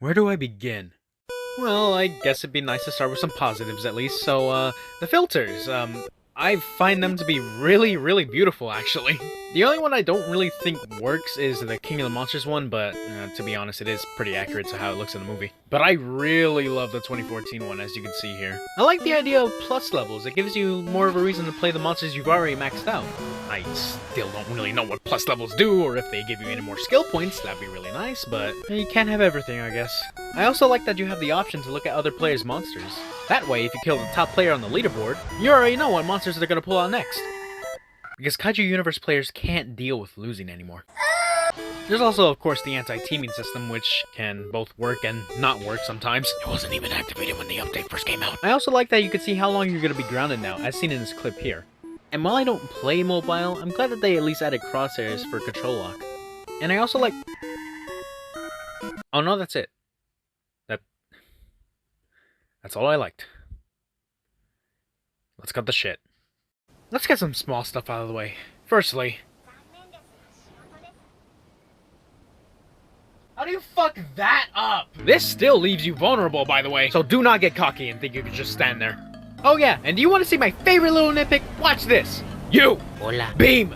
Where do I begin? Well, I guess it'd be nice to start with some positives at least. So, the filters, I find them to be really, really beautiful, actually. The only one I don't really think works is the King of the Monsters one, but to be honest, it is pretty accurate to how it looks in the movie. But I really love the 2014 one, as you can see here. I like the idea of plus levels. It gives you more of a reason to play the monsters you've already maxed out. I still don't really know what plus levels do, or if they give you any more skill points. That'd be really nice, but you can't have everything, I guess. I also like that you have the option to look at other players' monsters. That way, if you kill the top player on the leaderboard, you already know what monsters they're gonna pull out next. Because Kaiju Universe players can't deal with losing anymore. There's also, of course, the anti-teaming system, which can both work and not work sometimes. It wasn't even activated when the update first came out. I also like that you can see how long you're gonna be grounded now, as seen in this clip here. And while I don't play mobile, I'm glad that they at least added crosshairs for control lock. And I also like... Oh no, that's it. That's all I liked. Let's cut the shit. Let's get some small stuff out of the way. Firstly... How do you fuck that up? This still leaves you vulnerable, by the way. So do not get cocky and think you can just stand there. Oh yeah, and do you want to see my favorite little nitpick? Watch this. You! Hola. Beam!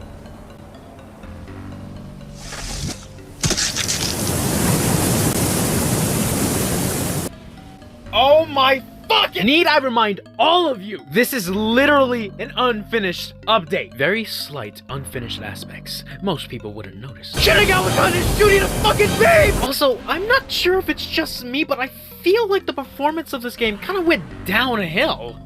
Oh my fucking... Need I remind all of you, this is literally an unfinished update. Very slight unfinished aspects. Most people wouldn't notice. Shitting out with gun and shooting a fucking beam! Also, I'm not sure if it's just me, but I feel like the performance of this game kind of went downhill.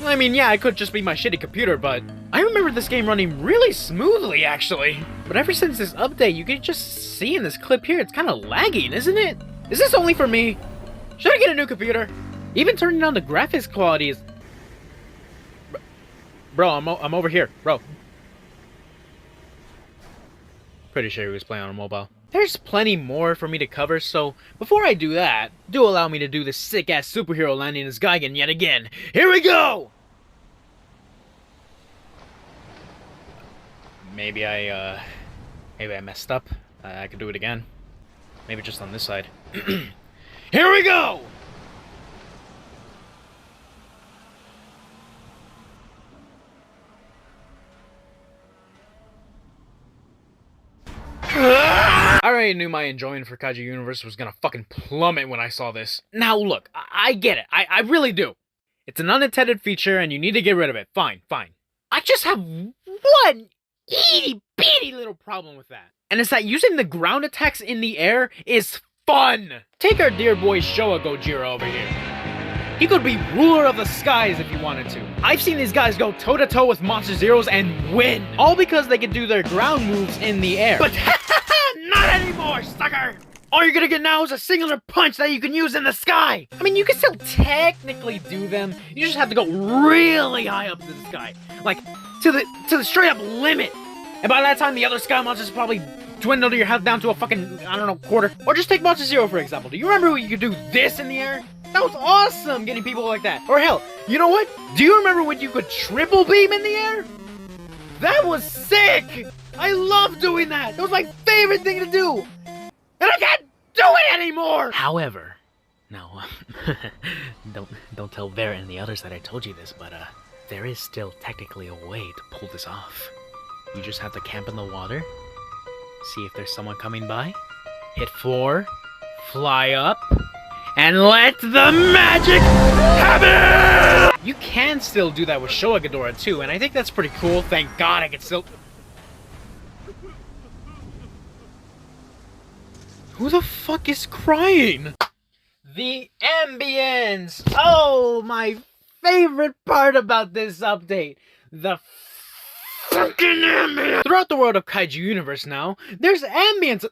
I mean, yeah, it could just be my shitty computer, but I remember this game running really smoothly, actually. But ever since this update, you can just see in this clip here, it's kind of lagging, isn't it? Is this only for me? Should I get a new computer? Even turning down the graphics quality is... Bro, I'm over here, bro. Pretty sure he was playing on a mobile. There's plenty more for me to cover, so before I do that, do allow me to do this sick-ass superhero landing as Gigan yet again. Here we go! Maybe I messed up. I could do it again. Maybe just on this side. Here we go! I already knew my enjoyment for Kaiju Universe was gonna fucking plummet when I saw this. Now look, I get it. I really do. It's an unintended feature and you need to get rid of it. Fine, fine. I just have one itty bitty little problem with that. And it's that using the ground attacks in the air is fun. Take our dear boy Showa Gojira over here. He could be ruler of the skies if he wanted to. I've seen these guys go toe-to-toe with Monster Zeros and win. All because they can do their ground moves in the air. But not anymore, sucker! All you're gonna get now is a singular punch that you can use in the sky! I mean, you can still technically do them. You just have to go really high up to the sky. Like, to the straight up limit. And by that time, the other sky monsters probably dwindle your health down to a fucking, I don't know, quarter. Or just take Monster Zero, for example. Do you remember when you could do this in the air? That was awesome, getting people like that. Or hell, you know what? Do you remember when you could triple beam in the air? That was sick! I love doing that! That was my favorite thing to do! And I can't do it anymore! However, no, don't tell Verret and the others that I told you this, but there is still technically a way to pull this off. You just have to camp in the water, see if there's someone coming by, hit 4, fly up, and let the magic happen! You can still do that with Showa Ghidorah too, and I think that's pretty cool. Thank God I can still... Who the fuck is crying? The ambience! Oh, my favorite part about this update. The fucking ambience! Throughout the world of Kaiju Universe now, there's ambience...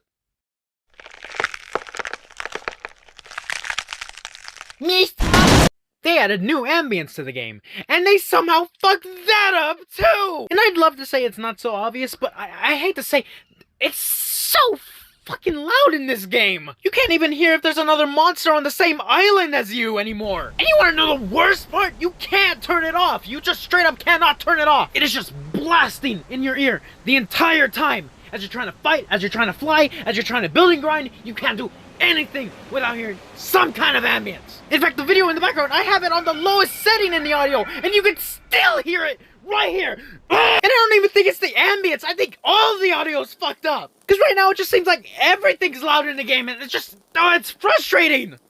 They added new ambience to the game, and they somehow fucked that up too! And I'd love to say it's not so obvious, but I hate to say, it's so fucking loud in this game! You can't even hear if there's another monster on the same island as you anymore! And you wanna know the worst part? You can't turn it off! You just straight up cannot turn it off! It is just blasting in your ear the entire time! As you're trying to fight, as you're trying to fly, as you're trying to build and grind, you can't do anything without hearing some kind of ambience. In fact, the video in the background, I have it on the lowest setting in the audio, and you can still hear it right here. And I don't even think it's the ambience. I think all the audio is fucked up. Because right now, it just seems like everything's loud in the game, and it's just, oh, it's frustrating. And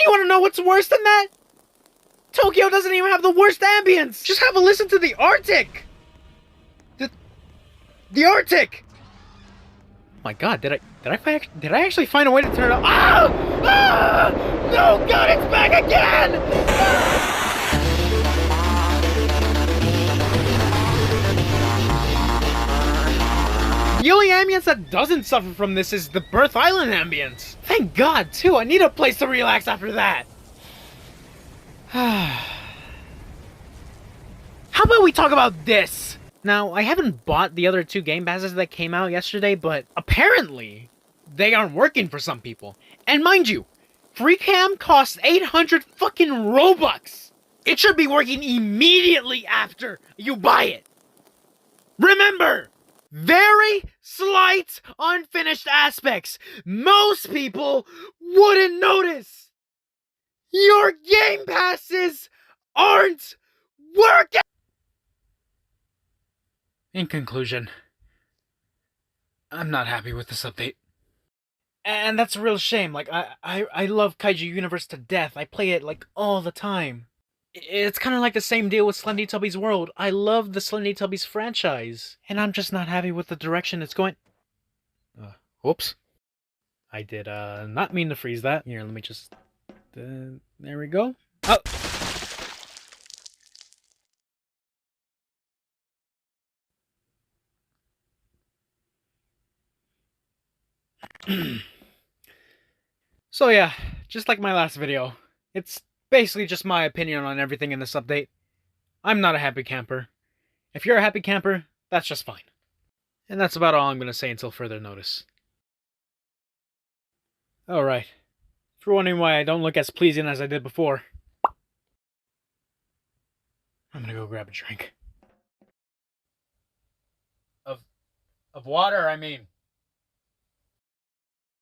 you want to know what's worse than that? Tokyo doesn't even have the worst ambience. Just have a listen to the Arctic. The Arctic. Oh my God, did I actually find a way to turn it off? Ah! Ah! No, God, it's back again! The only ambience that doesn't suffer from this is the Birth Island ambience. Thank God, too. I need a place to relax after that. How about we talk about this? Now, I haven't bought the other 2 game passes that came out yesterday, but apparently they aren't working for some people. And mind you, free cam costs 800 fucking Robux. It should be working immediately after you buy it. Remember, very slight unfinished aspects. Most people wouldn't notice. Your game passes aren't working. In conclusion, I'm not happy with this update. And that's a real shame. Like, I love Kaiju Universe to death. I play it, like, all the time. It's kind of like the same deal with Slendytubbies World. I love the Slendytubbies franchise. And I'm just not happy with the direction it's going. Whoops. I did, not mean to freeze that. Here, let me just... there we go. Oh! So yeah, just like my last video, it's basically just my opinion on everything in this update. I'm not a happy camper. If you're a happy camper, that's just fine. And that's about all I'm going to say until further notice. Alright. If you're wondering why I don't look as pleasing as I did before, I'm going to go grab a drink. Of water, I mean.